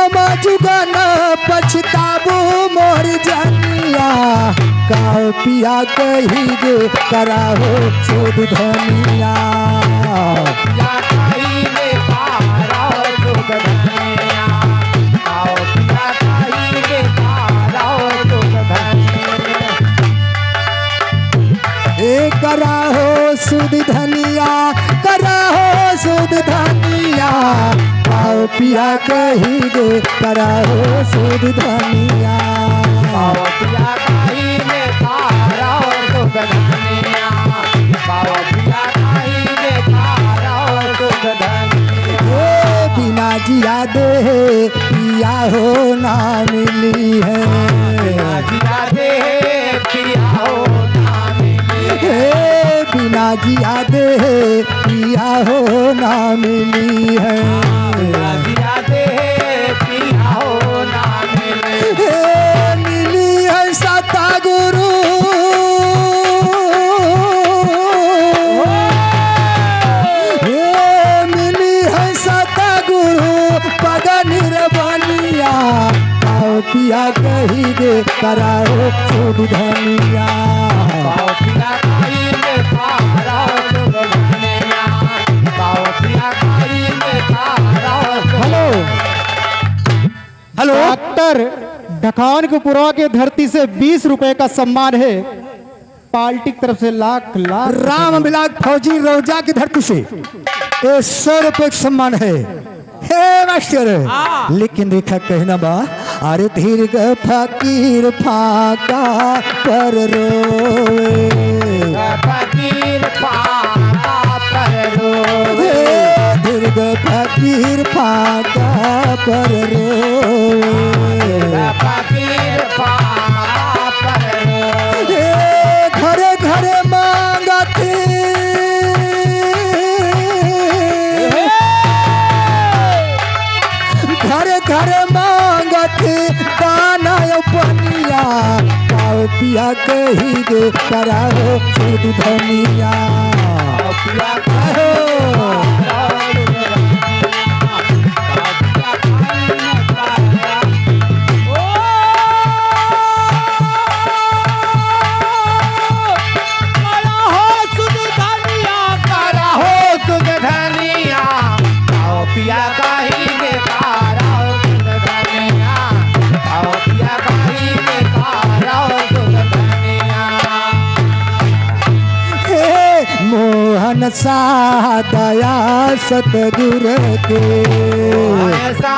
जुगन पछताबू मोर जनिया गाँव पिया कही गे कराहो शोध धनिया कराहो सुध धनिया कराहो सुध धनिया आओ पिया कही गे कराहो सुध धनिया आओ पिया कही गे कराहो सुध धनिया आओ पिया कही गे कराहो सुध धनिया बिना जिया दे पिया हो ना मिली है बिना जिया दे पिया हो बिना जिया दे पिया हो ना मिली है बिना जिया दे पिया हो ना मिली है सता गुरु मिली है सता गुरु पग निर्बलिया आओ पिया कही गे कराओ शोध धनिया हेलो डॉक्टर ढकानपुरा के धरती से 20 रुपए का सम्मान है। पार्टी की तरफ से लाख लाख। राम मिलाद फौजी रोजा की धरती से 100 रुपए का सम्मान है। हे मास्टर लेकिन रेखा कहना बा अरे दीर्घ फकीर फाका पर रोए फकीर फाका पर रोए दीर्घ फकीर फाका पर रोए फकीर फाका पर रोए घरे घरे मांगती घरे घरे मांगती दाना पनिया पाओ पिया कही गे कराहो शोध धनिया पिया कहो पिया कही गे कराओ सुध धनिया आओ पिया कही गे कराओ सुध धनिया हे मोहन सा दया सतगुर के ऐसा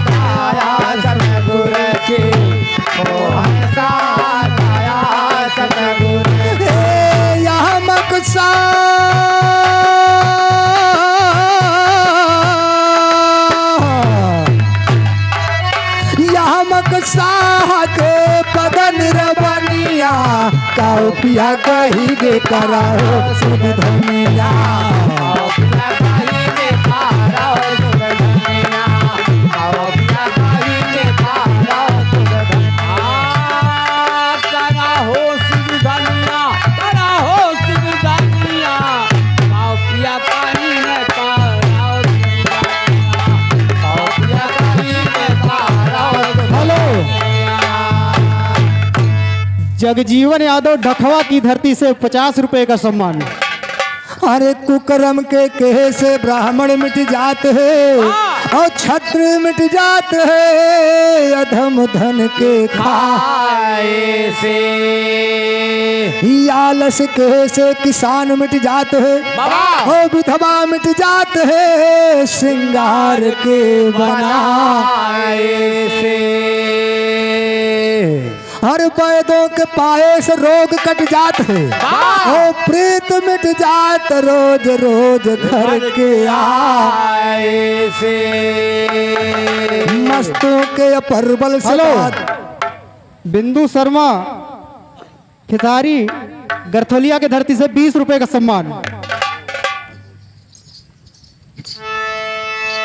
दया सतगुर के ऐसा दया सतगुर हे यहाँ मकसा साह के पग निर्बलिया काओ पिया कही गे कराओ सुध धनिया पिया कही गे कराओ सुध धनिया पिया कही गे कराओ सुध धनिया कराओ सुध धनिया कराओ सुध धनिया पिया कही गे कराओ सुध धनिया पिया कही गे कराओ हेलो जगजीवन यादव ढखवा की धरती से 50 रुपए का सम्मान। अरे कुकर्म के कहे से ब्राह्मण मिट जात है और क्षत्रिय मिट जात है अधम धन के खाए से आलस कहे से किसान मिट जात है और विधवा मिट जात है श्रृंगार के बनाए से हर वैदों के पाए से रोग कट जात है ओ प्रीत मिट जात रोज रोज घर के आए से मस्तों के परबल से बिंदु शर्मा खितारी गरथोलिया के धरती से 20 रुपए का सम्मान।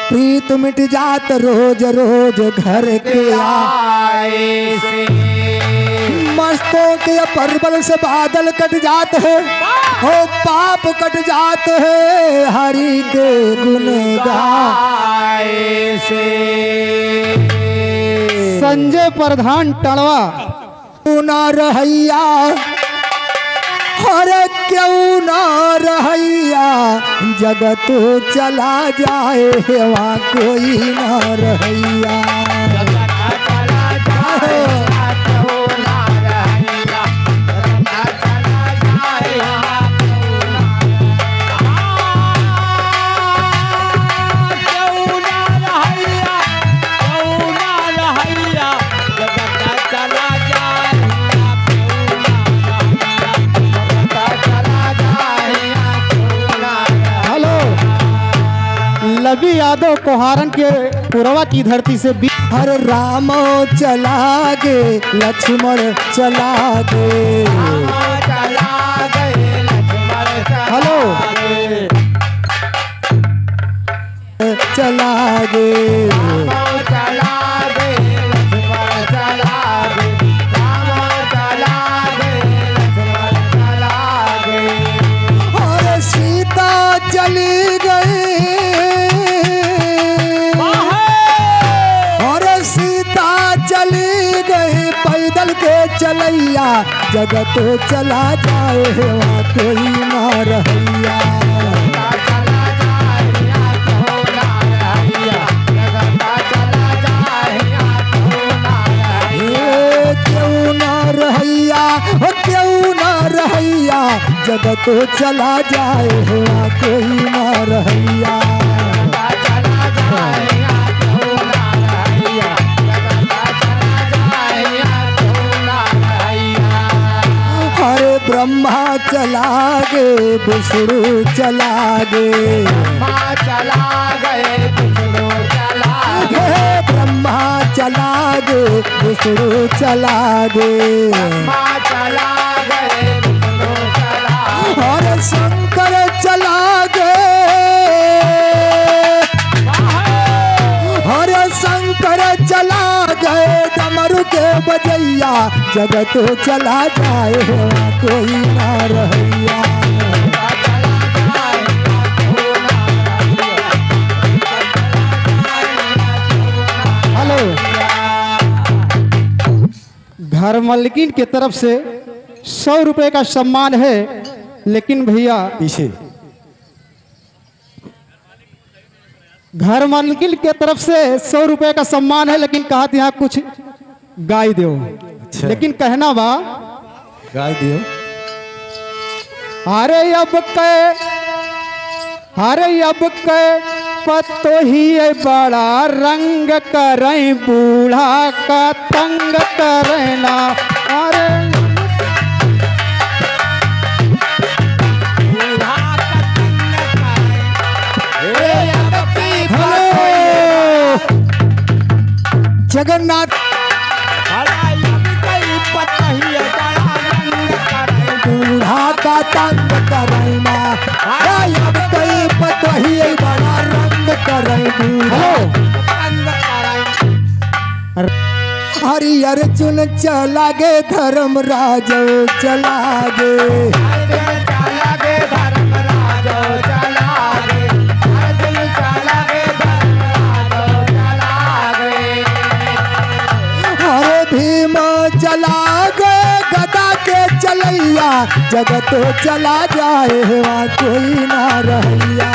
प्रीत मिट जात रोज रोज घर के आए से मस्तों के परबल से बादल कट जात है हो पाप कट जात है हरि के गुण गाए से संजय प्रधान टड़वा। क्यों ना रहैया, अरे क्यों ना रहैया, जगत चला जाए वहाँ कोई ना रहैया। लवी यादव कोहारन के पुरवा की धरती से हरे राम चला गे, लक्ष्मण चला गे, हेलो चला गे, अरे सीता चली गई, चली गई पैदल के चलैया, जगत चला जाए वहाँ कोई ना रहैया। क्यों ना रहैया, क्यों ना रहैया, जगत चला जाए वहाँ कोई ना रहैया। ब्रह्मा चला गे, विष्णु चला गे, चला गए विष्णु चला हे ब्रह्मा चला गे, विष्णु चला गे, चला गए विष्णु चला, और शंकर चला गे, और शंकर चला गए, डमरू के बजैया, जगत चला जाए कोई ना रहैया। हेलो घर मालकिन की तरफ से 100 रुपए का सम्मान है, लेकिन भैया पीछे घर मालकिन के तरफ से 100 रुपए का सम्मान है, लेकिन कहा यहाँ कुछ गाय दो। अच्छा। लेकिन कहना बा गाय दियो। अरे अब के पतो ही बड़ा रंग करे, बूढ़ा का तंग करना। अरे जगन्नाथ बूढ़ा का तंग करना, अब कई पतही बड़ा रंग करे, हरियर चुन चला गे, धर्मराज चला गे, हरे भीम चला गे, गदा के चलैया, जगत चला जाए वहाँ कोई ना रहैया।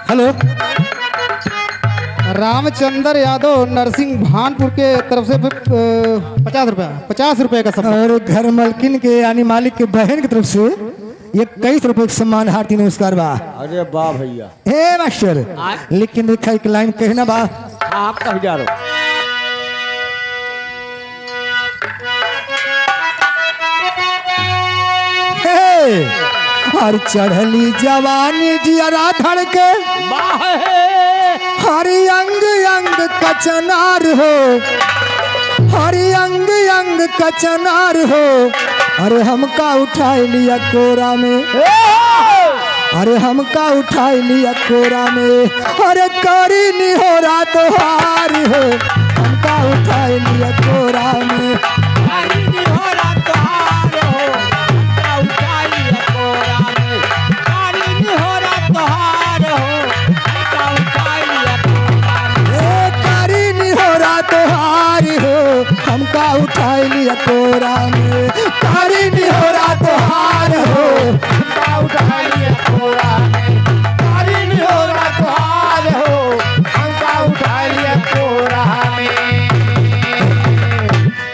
हेलो रामचंद्र यादव नरसिंह भानपुर के तरफ से 50 रुपए का सम्मान। और घर मालकिन के यानी मालिक के बहन की तरफ से 21 रुपए का सम्मान, हार्दिक नमस्कार बा। अरे वाह भैया, हे मास्टर, लेकिन देखा एक लाइन कहना बा, आप कह जा रहे हर चढ़ली जवानी जियरा धड़ के, हरी अंग अंग कचनार हो, हरी अंग अंग कचनार हो, अरे हमका उठाए लिया कोरा में, अरे हमका उठाई लिया कोरा में, अरे करी निहोरा तोहार हो, हमका उठाई लिया कोरा में। कारी निहोरा तोहार हो, हमका उठाई लिया कोरा में। कारी निहोरा तोहार हो, हमका उठाई लिया कोरा में। ए करी निहोरा तोहार हो, हमका उठाई लिया कोरा में। करी निहोरा तोहार हो, हमका उठाई लिया कोरा में। कारी निहोरा तोहार हो, हमका उठाई लिया कोरा में।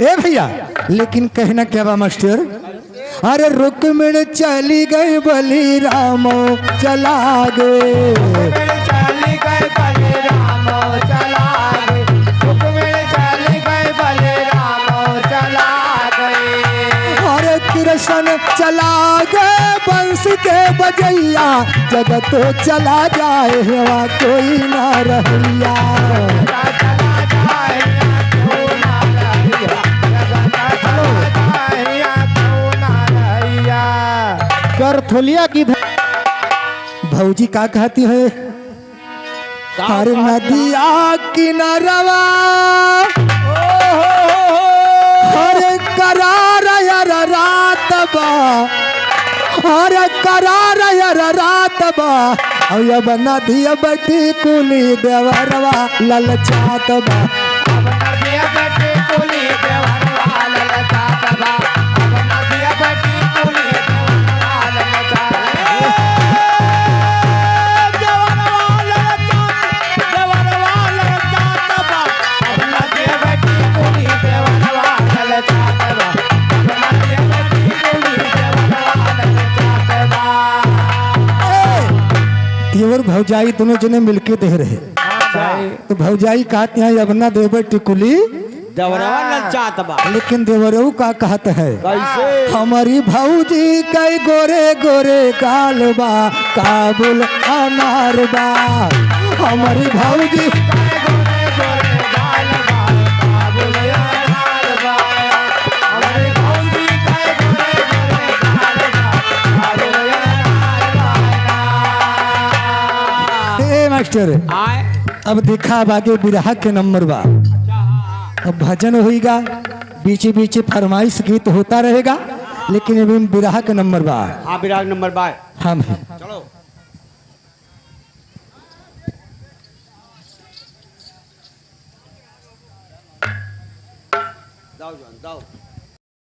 ए भैया लेकिन कहना क्या बा मास्टर, अरे रुक्मिणी चली गई बली रामो चला गए। चली गए बलराम चला गए, रुक्मिणी चली गए बलराम चला गए। अरे कृष्ण चला गए बंश के बजैया, जगत तो चला जाए हवा कोई ना रहिया। चला जाए क्यों ना रहिया, चला जाए क्यों ना रहिया। गरथोलिया की भौजी का कहती है, हर नदिया किनारवा हरे करार यार रात बा, हरे करार यार रात बा, और अब नदिया बटी कुली देवरवा ललचात बा। अब नदिया बटी कुली देवरवा ललचात बा, अब नदिया बटी कुली देवरवा ललचात बा। देवरवा ललचात बा, अब नदिया बटी कुली देवरवा ललचात बा, अब नदिया बटी कुली देवरवा ललचात बा। देवर भौजाई दोनों जने मिलके दे रहे, तो भौजाई कहते हैं अब ना देवर टिकुली, देवरवा ललचात बा। लेकिन देवरऊ का कहते है, कैसे? हमारी भौजी कई गोरे गोरे गाल बा, काबुल अनार बा। हमारी भौजी ए मास्टर अब देखा बागे बिरहा के नंबर बा, अब भजन होएगा, बीचे बीचे फरमाइश गीत होता रहेगा, लेकिन अभी बिरहा के नंबर बा। हाँ विराग नंबर बाय। हम चलो जाओ जाओ।